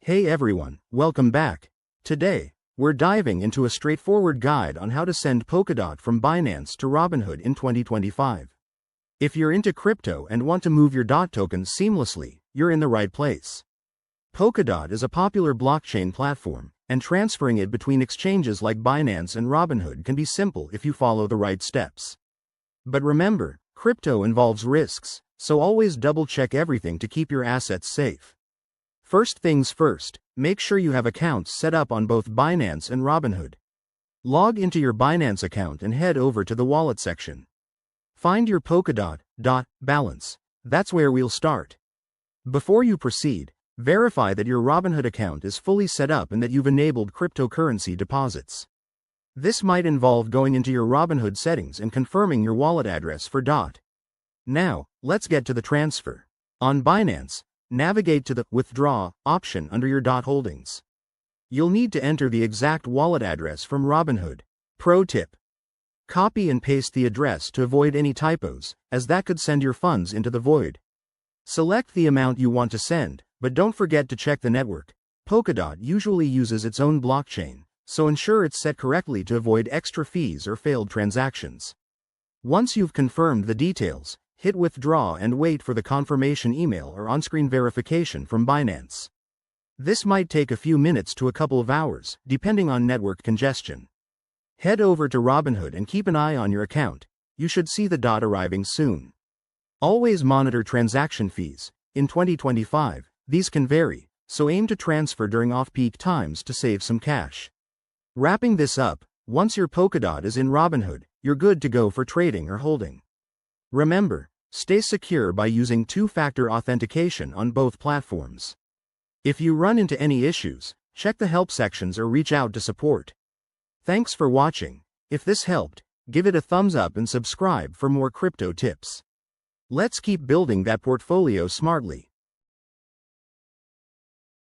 Hey everyone, welcome back. Today, we're diving into a straightforward guide on how to send Polkadot from Binance to Robinhood in 2025. If you're into crypto and want to move your DOT tokens seamlessly, you're in the right place. Polkadot is a popular blockchain platform, and transferring it between exchanges like Binance and Robinhood can be simple if you follow the right steps. But remember, crypto involves risks, so always double-check everything to keep your assets safe. First things first, make sure you have accounts set up on both Binance and Robinhood. Log into your Binance account and head over to the wallet section. Find your Polkadot balance. That's where we'll start. Before you proceed, verify that your Robinhood account is fully set up and that you've enabled cryptocurrency deposits. This might involve going into your Robinhood settings and confirming your wallet address for DOT. Now, let's get to the transfer. On Binance, navigate to the Withdraw option under your DOT holdings. You'll need to enter the exact wallet address from Robinhood. Pro tip: copy and paste the address to avoid any typos, as that could send your funds into the void. Select the amount you want to send, but don't forget to check the network. Polkadot usually uses its own blockchain, so ensure it's set correctly to avoid extra fees or failed transactions. Once you've confirmed the details, hit Withdraw and wait for the confirmation email or on-screen verification from Binance. This might take a few minutes to a couple of hours, depending on network congestion. Head over to Robinhood and keep an eye on your account. You should see the DOT arriving soon. Always monitor transaction fees. In 2025, these can vary, so aim to transfer during off-peak times to save some cash. Wrapping this up, once your Polkadot is in Robinhood, you're good to go for trading or holding. Remember, stay secure by using two-factor authentication on both platforms. If you run into any issues, check the help sections or reach out to support. Thanks for watching. If this helped, give it a thumbs up and subscribe for more crypto tips. Let's keep building that portfolio smartly.